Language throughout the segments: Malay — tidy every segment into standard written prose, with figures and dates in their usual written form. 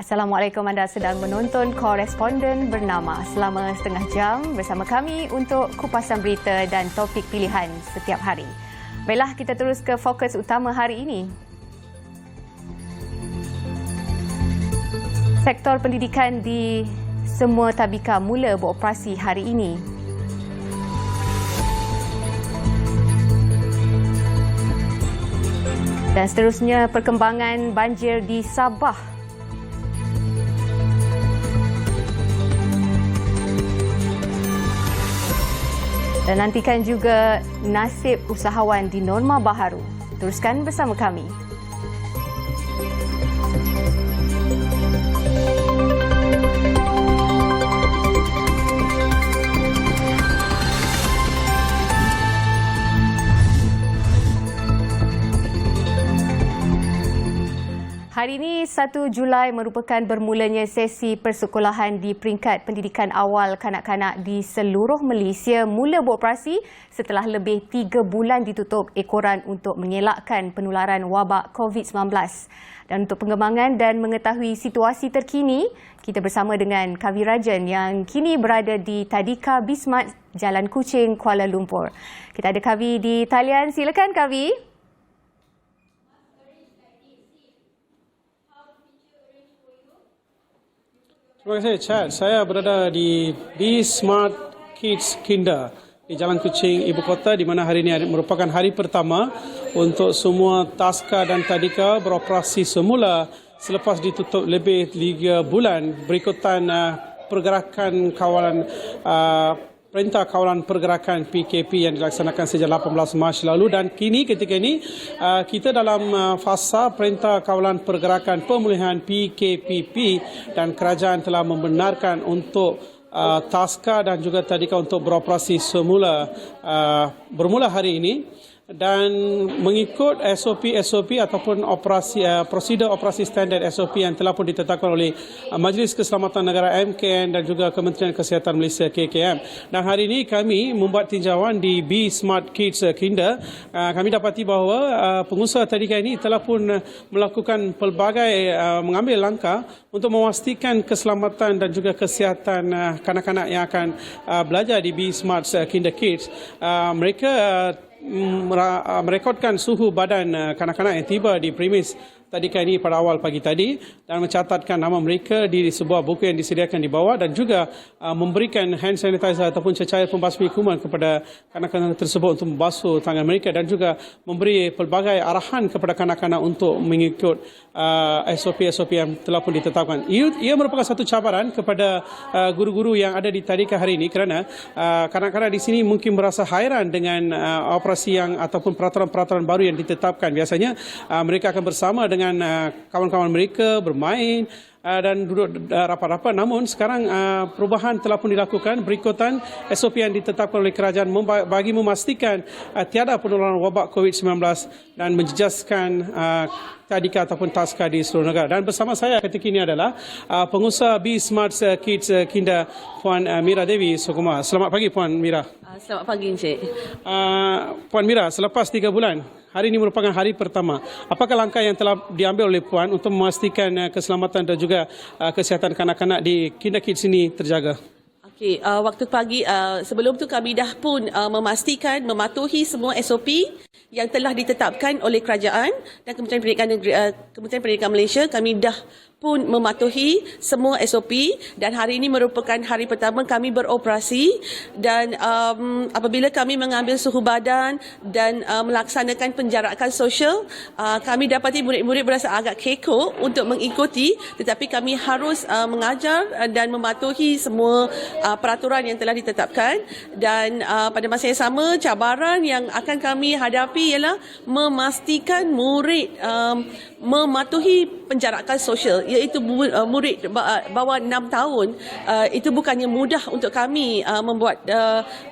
Assalamualaikum, anda sedang menonton Koresponden Bernama selama setengah jam bersama kami untuk kupasan berita dan topik pilihan setiap hari. Baiklah, kita terus ke fokus utama hari ini. Sektor pendidikan di semua tabika mula beroperasi hari ini. Dan seterusnya, perkembangan banjir di Sabah. Dan nantikan juga nasib usahawan di Norma Baharu. Teruskan bersama kami. Hari ini 1 Julai merupakan bermulanya sesi persekolahan di peringkat pendidikan awal kanak-kanak di seluruh Malaysia mula beroperasi setelah lebih 3 bulan ditutup ekoran untuk mengelakkan penularan wabak COVID-19. Dan untuk pengembangan dan mengetahui situasi terkini, kita bersama dengan Kavi Rajan yang kini berada di Tadika Bismat, Jalan Kuching, Kuala Lumpur. Kita ada Kavi di talian. Silakan Kavi. Terima kasih, Chad. Saya berada di Bismat Kids Kinder di Jalan Kuching, Ibu Kota, di mana hari ini merupakan hari pertama untuk semua taska dan tadika beroperasi semula selepas ditutup lebih 3 bulan berikutan pergerakan kawalan Perintah Kawalan Pergerakan PKP yang dilaksanakan sejak 18 Mac lalu, dan kini ketika ini kita dalam fasa Perintah Kawalan Pergerakan Pemulihan PKPP dan kerajaan telah membenarkan untuk taska dan juga tadika untuk beroperasi semula bermula hari ini. Dan mengikut SOP ataupun prosedur operasi standard SOP yang telah pun ditetapkan oleh Majlis Keselamatan Negara MKN dan juga Kementerian Kesihatan Malaysia KKM. Dan hari ini kami membuat tinjauan di Bismat Kids Kinder. Kami dapati bahawa pengusaha tadika ini telah pun melakukan pelbagai mengambil langkah untuk memastikan keselamatan dan juga kesihatan kanak-kanak yang akan belajar di Bismat Kinder Kids. Mereka merekodkan suhu badan kanak-kanak yang tiba di premis tadika ini pada awal pagi tadi dan mencatatkan nama mereka di sebuah buku yang disediakan di bawah, dan juga memberikan hand sanitizer ataupun cecair pembasmi kuman kepada kanak-kanak tersebut untuk membasuh tangan mereka, dan juga memberi pelbagai arahan kepada kanak-kanak untuk mengikut SOP-SOP yang telah pun ditetapkan. Ia merupakan satu cabaran kepada guru-guru yang ada di tadika hari ini, kerana kanak-kanak di sini mungkin merasa hairan dengan operasi yang ataupun peraturan-peraturan baru yang ditetapkan. Biasanya mereka akan bersama dengan kawan-kawan mereka bermain dan duduk rapat-rapat. Namun sekarang perubahan telah pun dilakukan berikutan SOP yang ditetapkan oleh kerajaan bagi memastikan tiada penularan wabak COVID-19 dan menjejaskan tadika ataupun taska di seluruh negara. Dan bersama saya ketika ini adalah pengusaha Bismat Kids Kinder, Puan Mira Devi Sukuma. Selamat pagi Puan Mira. Selamat pagi Encik. Puan Mira, selepas 3 bulan, hari ini merupakan hari pertama. Apakah langkah yang telah diambil oleh Puan untuk memastikan keselamatan dan juga kesihatan kanak-kanak di Kinder Kids ini terjaga? Okey, waktu pagi sebelum tu kami dah pun memastikan mematuhi semua SOP yang telah ditetapkan oleh kerajaan dan Kementerian Pendidikan Negeri, Kementerian Pendidikan Malaysia. Kami dah pun mematuhi semua SOP dan hari ini merupakan hari pertama kami beroperasi, dan apabila kami mengambil suhu badan dan melaksanakan penjarakan sosial, kami dapati murid-murid berasa agak kekok untuk mengikuti, tetapi kami harus mengajar dan mematuhi semua peraturan yang telah ditetapkan. Dan pada masa yang sama, cabaran yang akan kami hadapi ialah memastikan murid mematuhi penjarakan sosial, iaitu murid bawah 6 tahun. Itu bukannya mudah untuk kami membuat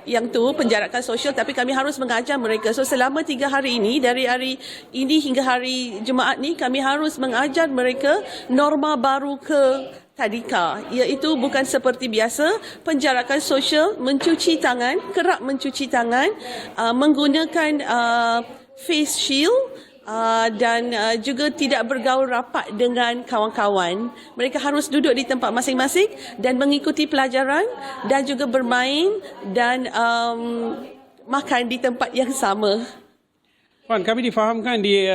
yang tu penjarakan sosial, tapi kami harus mengajar mereka. So selama 3 hari ini, dari hari ini hingga hari Jumaat ni, kami harus mengajar mereka norma baru ke tadika, iaitu bukan seperti biasa penjarakan sosial, mencuci tangan, kerap mencuci tangan, menggunakan face shield, dan juga tidak bergaul rapat dengan kawan-kawan. Mereka harus duduk di tempat masing-masing dan mengikuti pelajaran dan juga bermain dan makan di tempat yang sama. Puan, kami difahamkan di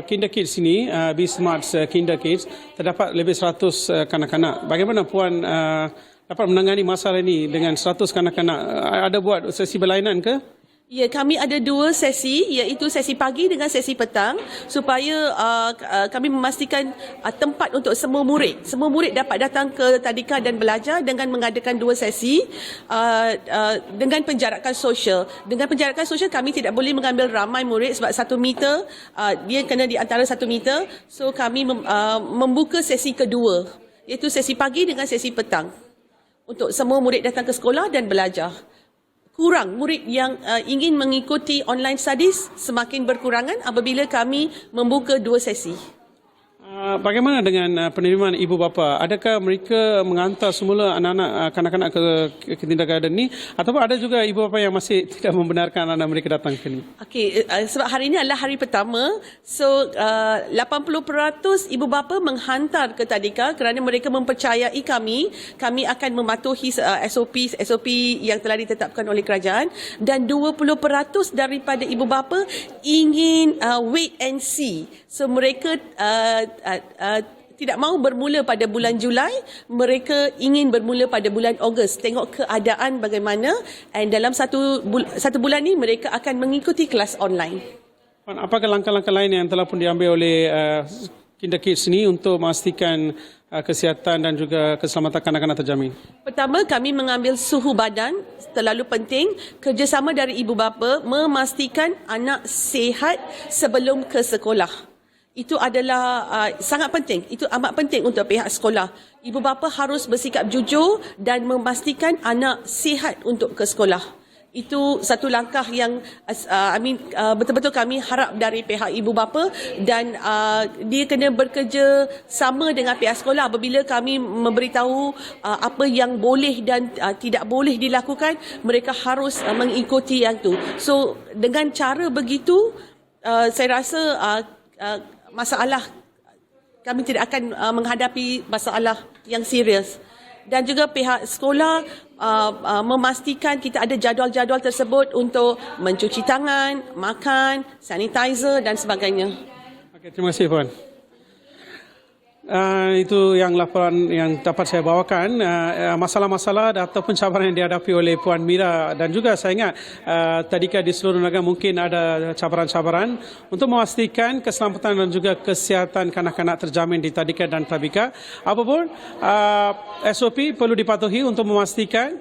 Kinder Kids ini, Be Smart Kinder Kids, terdapat lebih 100 kanak-kanak. Bagaimana Puan dapat menangani masalah ini dengan 100 kanak-kanak? Ada buat sesi berlainan ke? Ya, kami ada 2 sesi, iaitu sesi pagi dengan sesi petang, supaya kami memastikan tempat untuk semua murid. Semua murid dapat datang ke tadika dan belajar dengan mengadakan 2 sesi dengan penjarakan sosial. Dengan penjarakan sosial, kami tidak boleh mengambil ramai murid sebab 1 meter, dia kena di antara 1 meter. So, kami membuka sesi kedua, iaitu sesi pagi dengan sesi petang, untuk semua murid datang ke sekolah dan belajar. Kurang murid yang ingin mengikuti online studies, semakin berkurangan apabila kami membuka 2 sesi. Bagaimana dengan penerimaan ibu bapa? Adakah mereka mengantar semula anak-anak kanak-kanak ke kindergarten ini, ataupun ada juga ibu bapa yang masih tidak membenarkan anak mereka datang ke sini? Okey, sebab hari ini adalah hari pertama, so 80% ibu bapa menghantar ke tadika kerana mereka mempercayai kami akan mematuhi SOP yang telah ditetapkan oleh kerajaan, dan 20% daripada ibu bapa ingin wait and see. So mereka tidak mahu bermula pada bulan Julai, mereka ingin bermula pada bulan Ogos. Tengok keadaan bagaimana, dan dalam satu bulan ini mereka akan mengikuti kelas online. Apakah langkah-langkah lain yang telah pun diambil oleh Kinder Kids ini untuk memastikan kesihatan dan juga keselamatan kanak-kanak terjamin? Pertama, kami mengambil suhu badan, terlalu penting. Kerjasama dari ibu bapa memastikan anak sihat sebelum ke sekolah. Itu adalah sangat penting. Itu amat penting untuk pihak sekolah. Ibu bapa harus bersikap jujur dan memastikan anak sihat untuk ke sekolah. Itu satu langkah yang betul-betul kami harap dari pihak ibu bapa, dan dia kena bekerja sama dengan pihak sekolah apabila kami memberitahu apa yang boleh dan tidak boleh dilakukan. Mereka harus mengikuti yang tu. So dengan cara begitu, saya rasa masalah kami tidak akan menghadapi masalah yang serius. Dan juga pihak sekolah memastikan kita ada jadual-jadual tersebut untuk mencuci tangan, makan, sanitizer dan sebagainya. Okay, terima kasih Puan. Itu yang laporan yang dapat saya bawakan, masalah-masalah ataupun cabaran yang dihadapi oleh Puan Mira, dan juga saya ingat tadika di seluruh negara mungkin ada cabaran-cabaran untuk memastikan keselamatan dan juga kesihatan kanak-kanak terjamin di tadika dan tabika. Apapun SOP perlu dipatuhi untuk memastikan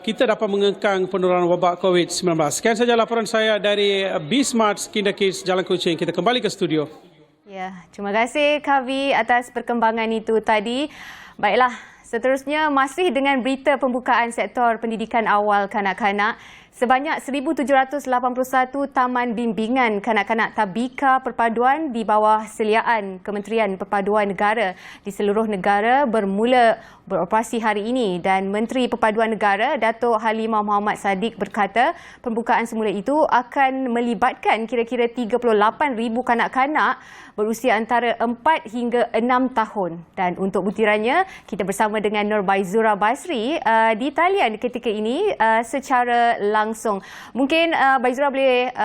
kita dapat mengekang penularan wabak COVID-19. Sekian saja laporan saya dari Be Smart Kinder Kids Jalan Kuching. Kita kembali ke studio. Ya, terima kasih Kavi atas perkembangan itu tadi. Baiklah, seterusnya masih dengan berita pembukaan sektor pendidikan awal kanak-kanak. Sebanyak 1,781 taman bimbingan kanak-kanak tabika perpaduan di bawah seliaan Kementerian Perpaduan Negara di seluruh negara bermula beroperasi hari ini, dan Menteri Perpaduan Negara Datuk Halimah Mohamad Sadiq berkata pembukaan semula itu akan melibatkan kira-kira 38,000 kanak-kanak berusia antara 4 hingga 6 tahun. Dan untuk butirannya, kita bersama dengan Nur Baizura Basri di talian ketika ini secara langsung. Mungkin Baizura boleh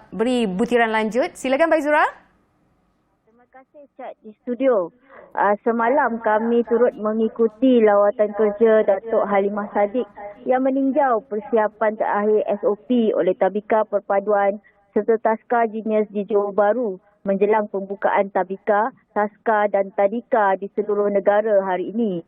beri butiran lanjut. Silakan Baizura. Terima kasih Cak di studio. Semalam kami turut mengikuti lawatan kerja Datuk Halimah Sadiq yang meninjau persiapan terakhir SOP oleh Tabika Perpaduan serta Taska Genius di Johor Bahru menjelang pembukaan Tabika, Taska dan Tadika di seluruh negara hari ini.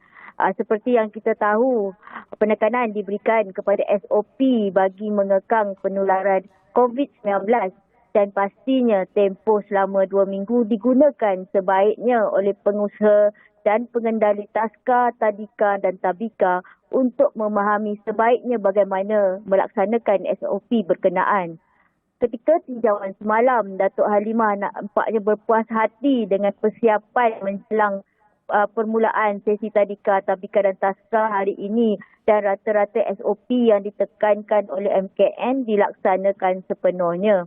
Seperti yang kita tahu, penekanan diberikan kepada SOP bagi mengekang penularan COVID-19, dan pastinya tempoh selama 2 minggu digunakan sebaiknya oleh pengusaha dan pengendali Taska, Tadika dan Tabika untuk memahami sebaiknya bagaimana melaksanakan SOP berkenaan. Ketika tinjauan semalam, Datuk Halimah nampaknya berpuas hati dengan persiapan menjelang permulaan sesi Tadika, Tabika dan Taska hari ini, dan rata-rata SOP yang ditekankan oleh MKN dilaksanakan sepenuhnya.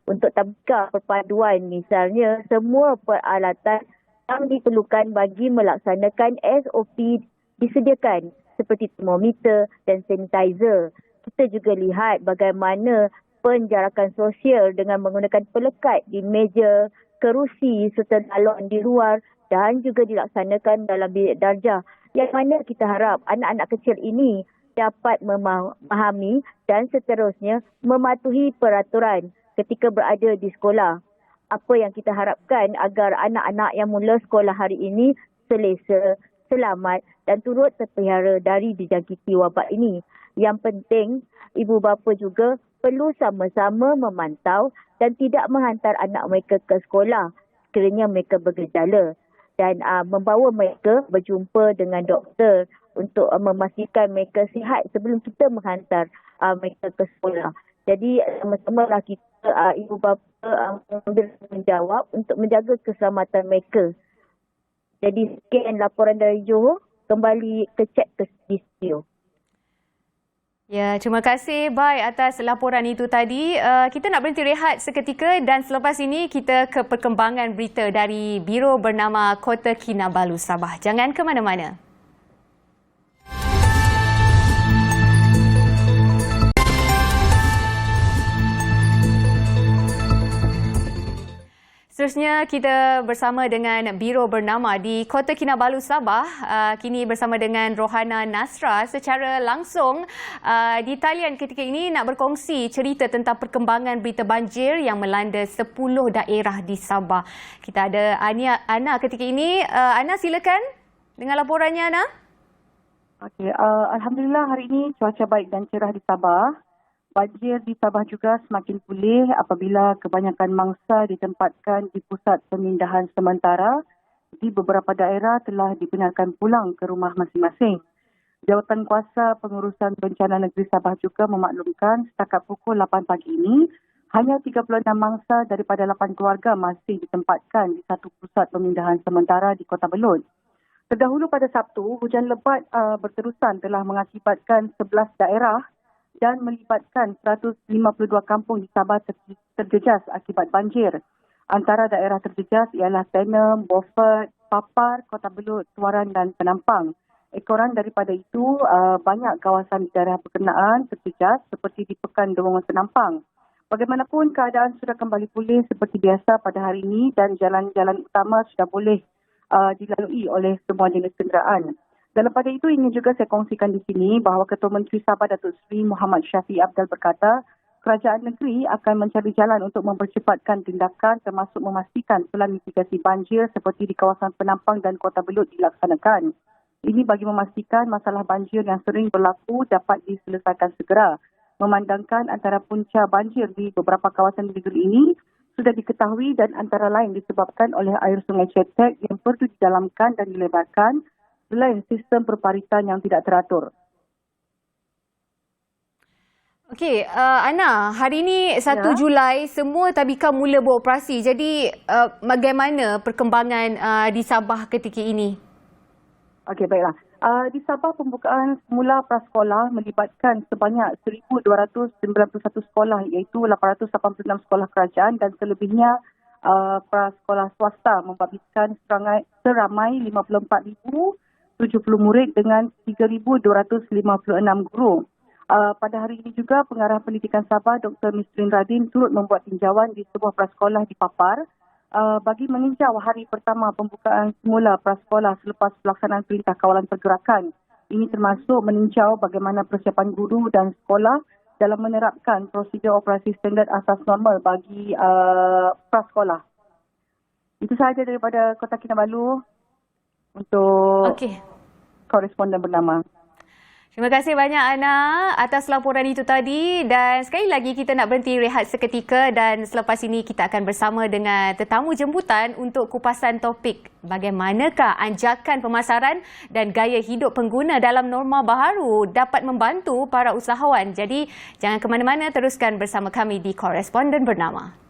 Untuk tabika perpaduan misalnya, semua peralatan yang diperlukan bagi melaksanakan SOP disediakan seperti termometer dan sanitizer. Kita juga lihat bagaimana penjarakan sosial dengan menggunakan pelekat di meja, kerusi serta salon di luar dan juga dilaksanakan dalam bilik darjah. Yang mana kita harap anak-anak kecil ini dapat memahami dan seterusnya mematuhi peraturan ketika berada di sekolah. Apa yang kita harapkan agar anak-anak yang mula sekolah hari ini selesa, selamat dan turut terpelihara dari dijangkiti wabak ini. Yang penting, ibu bapa juga perlu sama-sama memantau dan tidak menghantar anak mereka ke sekolah sekiranya mereka bergejala. Dan membawa mereka berjumpa dengan doktor untuk memastikan mereka sihat sebelum kita menghantar mereka ke sekolah. Jadi sama-sama lah kita ibu bapa menjawab untuk menjaga keselamatan mereka. Jadi sekian laporan dari Johor, kembali ke cek ke studio. Ya, terima kasih Bai atas laporan itu tadi. Kita nak berhenti rehat seketika dan selepas ini kita ke perkembangan berita dari Biro bernama Kota Kinabalu Sabah. Jangan ke mana-mana. Seterusnya kita bersama dengan Biro bernama di Kota Kinabalu Sabah. Kini bersama dengan Rohana Nasra secara langsung di talian ketika ini nak berkongsi cerita tentang perkembangan berita banjir yang melanda 10 daerah di Sabah. Kita ada Ana ketika ini. Ana, silakan dengan laporannya, Ana. Okey, alhamdulillah hari ini cuaca baik dan cerah di Sabah. Banjir di Sabah juga semakin pulih apabila kebanyakan mangsa ditempatkan di pusat pemindahan sementara. Di beberapa daerah telah dibenarkan pulang ke rumah masing-masing. Jawatan Kuasa Pengurusan Bencana Negeri Sabah juga memaklumkan setakat pukul 8 pagi ini, hanya 36 mangsa daripada 8 keluarga masih ditempatkan di satu pusat pemindahan sementara di Kota Belud. Terdahulu pada Sabtu, hujan lebat berterusan telah mengakibatkan 11 daerah dan melibatkan 152 kampung di Sabah terjejas akibat banjir. Antara daerah terjejas ialah Tenem, Beaufort, Papar, Kota Belud, Tuaran dan Penampang. Ekoran daripada itu, banyak kawasan di daerah berkenaan terjejas seperti di Pekan Dorongan Penampang. Bagaimanapun, keadaan sudah kembali pulih seperti biasa pada hari ini dan jalan-jalan utama sudah boleh dilalui oleh semua jenis kenderaan. Dalam pada itu ingin juga saya kongsikan di sini bahawa Ketua Menteri Sabah Datuk Seri Muhammad Syafiee Apdal berkata, kerajaan negeri akan mencari jalan untuk mempercepatkan tindakan termasuk memastikan pelan mitigasi banjir seperti di kawasan Penampang dan Kota Belud dilaksanakan. Ini bagi memastikan masalah banjir yang sering berlaku dapat diselesaikan segera. Memandangkan antara punca banjir di beberapa kawasan negeri ini sudah diketahui dan antara lain disebabkan oleh air Sungai Cetek yang perlu didalamkan dan dilebarkan selain sistem perparitan yang tidak teratur. Okey, Ana, hari ini 1 Julai semua tabika mula beroperasi. Jadi bagaimana perkembangan di Sabah ketika ini? Okey, baiklah. Di Sabah pembukaan semula prasekolah melibatkan sebanyak 1,291 sekolah iaitu 886 sekolah kerajaan dan selebihnya prasekolah swasta membabitkan seramai 54,070 murid dengan 3,256 guru. Pada hari ini juga Pengarah Pendidikan Sabah Dr. Misrin Radin turut membuat tinjauan di sebuah prasekolah di Papar bagi meninjau hari pertama pembukaan semula prasekolah selepas pelaksanaan Perintah Kawalan Pergerakan. Ini termasuk meninjau bagaimana persiapan guru dan sekolah dalam menerapkan prosedur operasi standard asas normal bagi prasekolah. Itu sahaja daripada Kota Kinabalu untuk koresponden bernama. Terima kasih banyak Ana atas laporan itu tadi dan sekali lagi kita nak berhenti rehat seketika dan selepas ini kita akan bersama dengan tetamu jemputan untuk kupasan topik bagaimanakah anjakan pemasaran dan gaya hidup pengguna dalam norma baharu dapat membantu para usahawan. Jadi jangan ke mana-mana, teruskan bersama kami di Koresponden Bernama.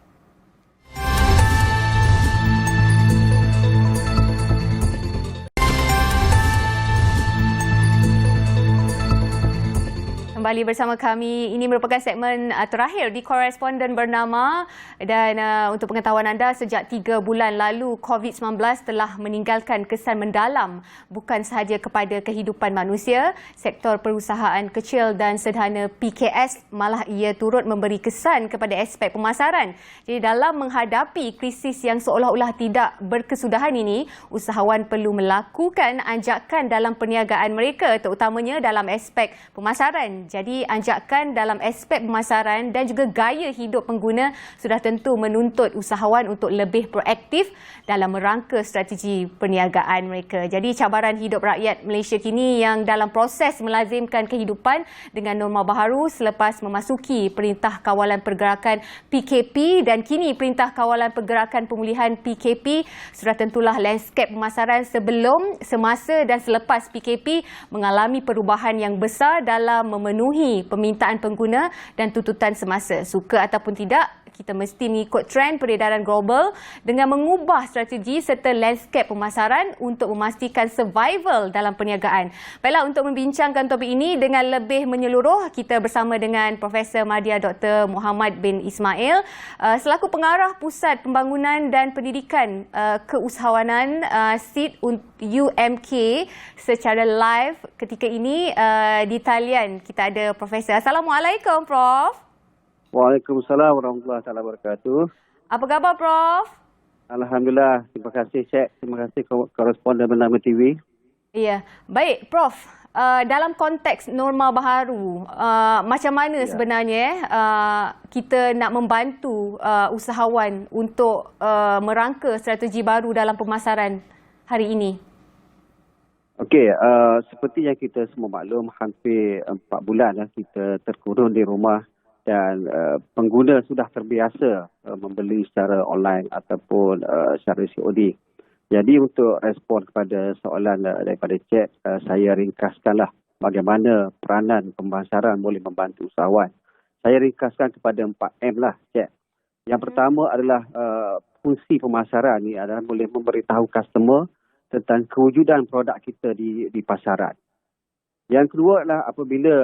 kembali bersama kami. Ini merupakan segmen terakhir di Koresponden Bernama dan untuk pengetahuan anda, sejak 3 bulan lalu COVID-19 telah meninggalkan kesan mendalam bukan sahaja kepada kehidupan manusia, sektor perusahaan kecil dan sederhana PKS malah ia turut memberi kesan kepada aspek pemasaran. Jadi dalam menghadapi krisis yang seolah-olah tidak berkesudahan ini, usahawan perlu melakukan anjakan dalam perniagaan mereka, terutamanya dalam aspek pemasaran. Jadi anjakan dalam aspek pemasaran dan juga gaya hidup pengguna sudah tentu menuntut usahawan untuk lebih proaktif dalam merangka strategi perniagaan mereka. Jadi cabaran hidup rakyat Malaysia kini yang dalam proses melazimkan kehidupan dengan norma baharu selepas memasuki Perintah Kawalan Pergerakan PKP dan kini Perintah Kawalan Pergerakan Pemulihan PKP, sudah tentulah lanskap pemasaran sebelum, semasa dan selepas PKP mengalami perubahan yang besar dalam memenuhi permintaan pengguna dan tuntutan semasa. Suka ataupun tidak, kita mesti mengikut trend peredaran global dengan mengubah strategi serta lanskap pemasaran untuk memastikan survival dalam perniagaan. Baiklah, untuk membincangkan topik ini dengan lebih menyeluruh, kita bersama dengan Profesor Madya Dr. Muhammad bin Ismail selaku Pengarah Pusat Pembangunan dan Pendidikan Keusahawanan SID UMK secara live ketika ini di talian. Kita ada Profesor. Assalamualaikum, Prof. Waalaikumsalam warahmatullahi wabarakatuh. Apa khabar, Prof? Alhamdulillah. Terima kasih, Cik. Terima kasih Koresponden Bernama TV. Ya, baik, Prof. Dalam konteks norma baharu, macam mana sebenarnya kita nak membantu usahawan untuk merangka strategi baru dalam pemasaran hari ini? Okey, seperti yang kita semua maklum, hampir 4 bulan kita terkurung di rumah dan pengguna sudah terbiasa membeli secara online ataupun secara COD. Jadi untuk respon kepada soalan daripada chat, saya ringkaskanlah bagaimana peranan pemasaran boleh membantu usahawan. Saya ringkaskan kepada 4M lah, chat. Yang pertama adalah fungsi pemasaran ni adalah boleh memberitahu customer tentang kewujudan produk kita di pasaran. Yang kedua adalah apabila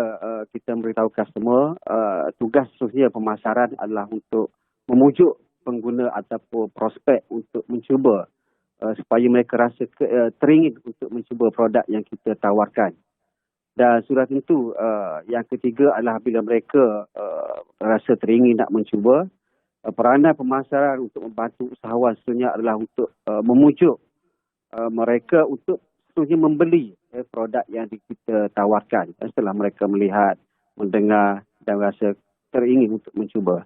kita memberitahu customer, tugas seterusnya pemasaran adalah untuk memujuk pengguna ataupun prospek untuk mencuba supaya mereka rasa teringin untuk mencuba produk yang kita tawarkan. Dan sudah tentu yang ketiga adalah bila mereka rasa teringin nak mencuba, peranan pemasaran untuk membantu usahawan seterusnya adalah untuk memujuk mereka untuk seterusnya membeli produk yang kita tawarkan setelah mereka melihat, mendengar dan rasa teringin untuk mencuba.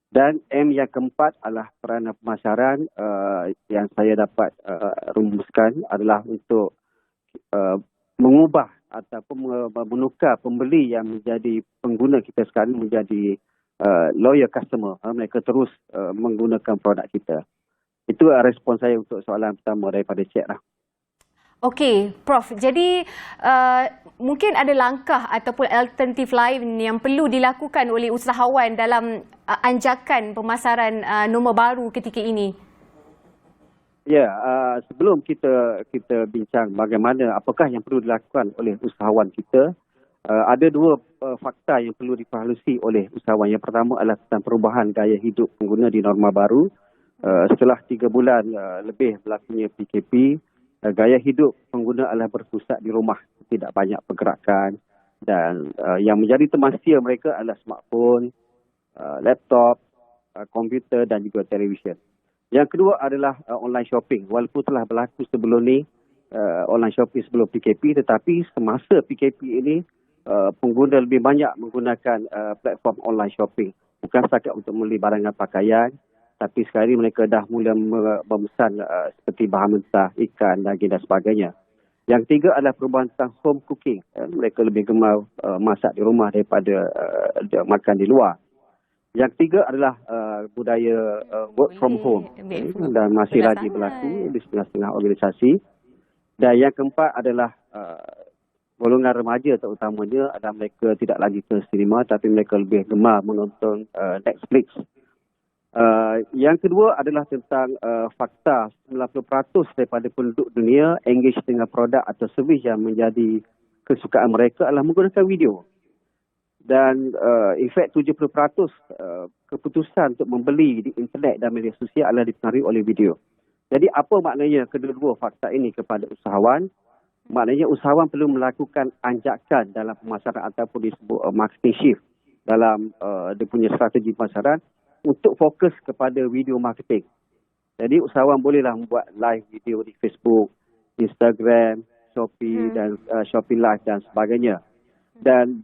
Dan M yang keempat adalah peranan pemasaran yang saya dapat rumuskan adalah untuk mengubah ataupun menukar pembeli yang menjadi pengguna kita sekarang menjadi loyal customer. Mereka terus menggunakan produk kita. Itu respon saya untuk soalan pertama daripada chat lah. Okey, Prof. Jadi mungkin ada langkah ataupun alternatif lain yang perlu dilakukan oleh usahawan dalam anjakan pemasaran norma baru ketika ini. Ya, sebelum kita bincang bagaimana apakah yang perlu dilakukan oleh usahawan kita, ada dua fakta yang perlu diperhalusi oleh usahawan. Yang pertama adalah tentang perubahan gaya hidup pengguna di norma baru. Setelah 3 bulan lebih berlakunya PKP, gaya hidup pengguna adalah berpusat di rumah, tidak banyak pergerakan dan yang menjadi teman setia mereka adalah smartphone, laptop, komputer dan juga televisyen. Yang kedua adalah online shopping. Walaupun telah berlaku sebelum ni online shopping sebelum PKP, tetapi semasa PKP ini pengguna lebih banyak menggunakan platform online shopping. Bukan setakat untuk membeli barangan pakaian, tapi sekarang mereka dah mula memesan seperti bahan mentah, ikan, daging dan sebagainya. Yang ketiga adalah perubahan tentang home cooking. Mereka lebih gemar masak di rumah daripada makan di luar. Yang ketiga adalah budaya work from home dan masih lagi berlaku di setengah-setengah organisasi. Dan yang keempat adalah golongan remaja terutamanya adalah mereka tidak lagi ke sinema tapi mereka lebih gemar menonton Netflix. Yang kedua adalah tentang fakta 90% daripada penduduk dunia engage dengan produk atau servis yang menjadi kesukaan mereka adalah menggunakan video. Dan in fact 70% keputusan untuk membeli di internet dan media sosial adalah dipengaruhi oleh video. Jadi apa maknanya kedua-dua fakta ini kepada usahawan? Maknanya usahawan perlu melakukan anjakan dalam pemasaran ataupun disebut marketing shift dalam dia punya strategi pemasaran untuk fokus kepada video marketing. Jadi usahawan bolehlah membuat live video di Facebook, Instagram, Shopee dan Shopee Live dan sebagainya. Dan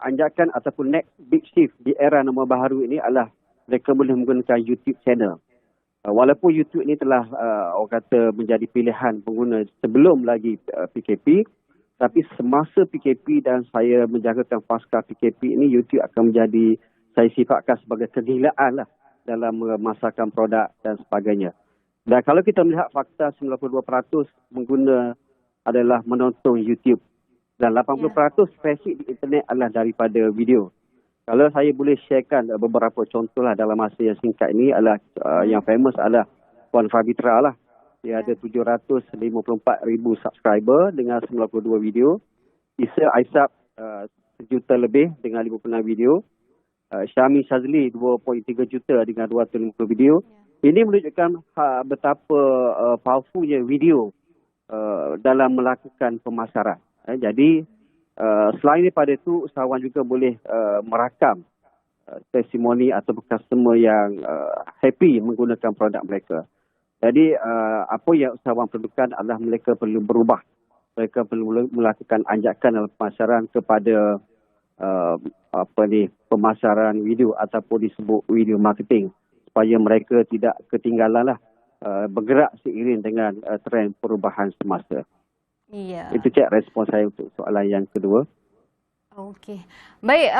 anjakan ataupun next big shift di era nombor baru ini adalah mereka boleh menggunakan YouTube channel. Walaupun YouTube ini telah orang kata menjadi pilihan pengguna sebelum lagi PKP, tapi semasa PKP dan saya menjagakan pasca PKP ini, YouTube akan menjadi, saya sifatkan sebagai kegilaan lah dalam memasarkan produk dan sebagainya. Dan kalau kita melihat fakta 92% pengguna adalah menonton YouTube dan 80% trafik di internet adalah daripada video. Kalau saya boleh sharekan beberapa contoh lah dalam masa yang singkat ini adalah yang famous adalah Puan Fabitra lah. Dia ada 754,000 subscriber dengan 92 video. Isa Aisab 1 juta lebih dengan 56 video. Syami Shazli 2.3 juta dengan 250 video. Ini menunjukkan betapa powerfulnya video dalam melakukan pemasaran. Jadi selain daripada itu, usahawan juga boleh merakam testimoni atau customer yang happy menggunakan produk mereka. Jadi apa yang usahawan perlukan adalah mereka perlu berubah. Mereka perlu melakukan anjakan dalam pemasaran kepada pemasaran video ataupun disebut video marketing supaya mereka tidak ketinggalan lah bergerak seiring dengan trend perubahan semasa. Ya. Itu respon saya untuk soalan yang kedua. Okey. Baik,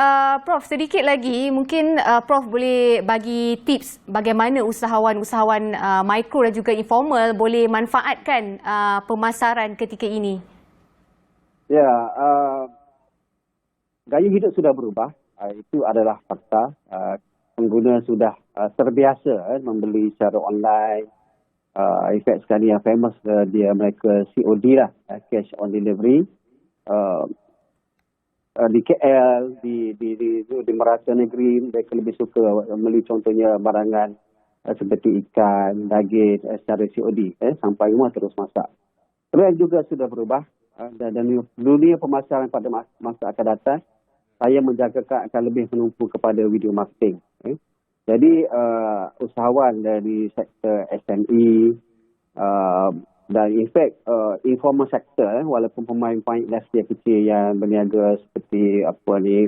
Prof, sedikit lagi mungkin Prof boleh bagi tips bagaimana usahawan-usahawan mikro dan juga informal boleh manfaatkan pemasaran ketika ini. Ya, gaya hidup sudah berubah. Itu adalah fakta. Pengguna sudah terbiasa membeli secara online. In fact sekali yang famous mereka COD lah, cash on delivery. Di KL, di merata negeri mereka lebih suka membeli contohnya barangan seperti ikan, daging secara COD sampai rumah terus masak. Trend juga sudah berubah dan dunia pemasaran pada masa akan datang saya menjagakan akan lebih menumpu kepada video marketing. Jadi usahawan dari sektor SME dan in fact informal sector walaupun pemain-pemain industri kecil yang berniaga seperti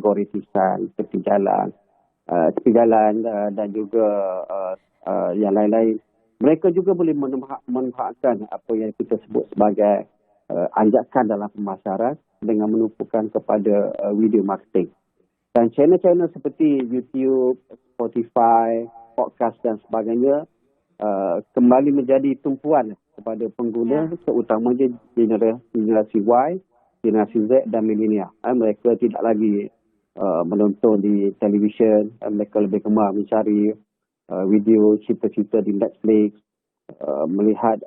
goritisan, tepi jalan dan juga yang lain-lain, mereka juga boleh memanfaatkan apa yang kita sebut sebagai anjakan dalam pemasaran dengan menumpukan kepada video marketing. Dan channel-channel seperti YouTube, Spotify, podcast dan sebagainya kembali menjadi tumpuan kepada pengguna terutamanya generasi Y, generasi Z dan milenial. Mereka tidak lagi menonton di televisyen, mereka lebih gemar mencari video cerita-cerita di Netflix, melihat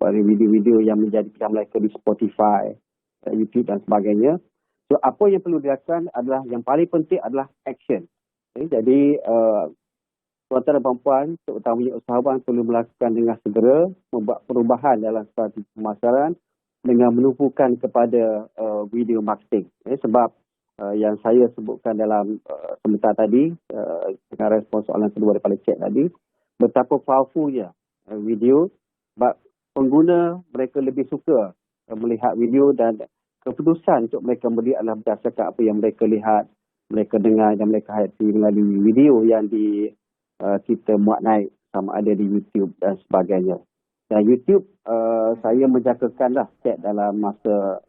video-video yang menjadi pilihan mereka di Spotify, YouTube dan sebagainya. So apa yang perlu dilakukan adalah yang paling penting adalah action. Jadi tuan-tuan dan puan-puan terutamanya usahawan perlu melakukan dengan segera membuat perubahan dalam strategi pemasaran dengan menumpukan kepada video marketing. Sebab yang saya sebutkan dalam sebentar tadi dengan respon soalan kedua daripada chat tadi, betapa powerfulnya video. Sebab pengguna mereka lebih suka melihat video dan keputusan untuk mereka beli adalah berdasarkan apa yang mereka lihat, mereka dengar dan mereka hayati melalui video yang kita muat naik sama ada di YouTube dan sebagainya. Dan YouTube saya menjangkakanlah cek dalam masa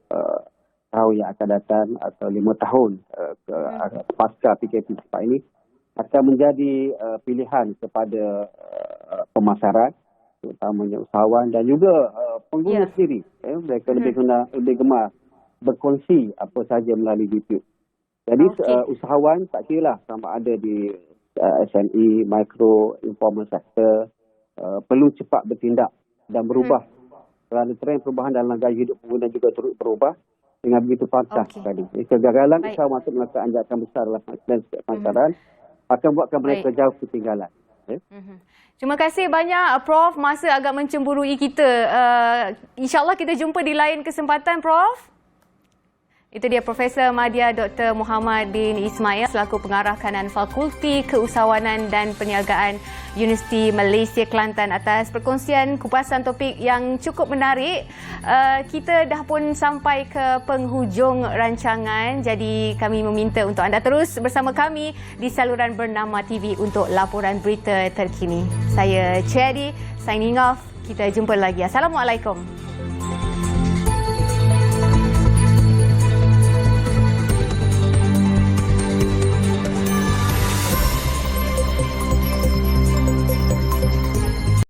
tahun yang akan datang atau 5 tahun pasca PKP cepat ini akan menjadi pilihan kepada pemasaran terutamanya usahawan dan juga pengguna sendiri. Mereka lebih gemar berkongsi apa sahaja melalui YouTube. Jadi usahawan tak kira lah sama ada di SME, mikro, informal sector perlu cepat bertindak dan berubah. Kerana trend perubahan dalam gaya hidup pengguna juga turut berubah. dengan begitu pantas Okey. tadi. Kegagalan Baik. Islam untuk melakukan anjakan besar dalam plan pancaran akan buatkan mereka Baik. jauh ketinggalan. Terima kasih banyak Prof. Masa agak mencemburui kita. InsyaAllah kita jumpa di lain kesempatan Prof. Itu dia Profesor Madya Dr. Muhammad bin Ismail selaku pengarah kanan Fakulti Keusahawanan dan Perniagaan Universiti Malaysia Kelantan atas perkongsian kupasan topik yang cukup menarik. Kita dah pun sampai ke penghujung rancangan, jadi kami meminta untuk anda terus bersama kami di saluran Bernama TV untuk laporan berita terkini. Saya Cherry signing off. Kita jumpa lagi. Assalamualaikum.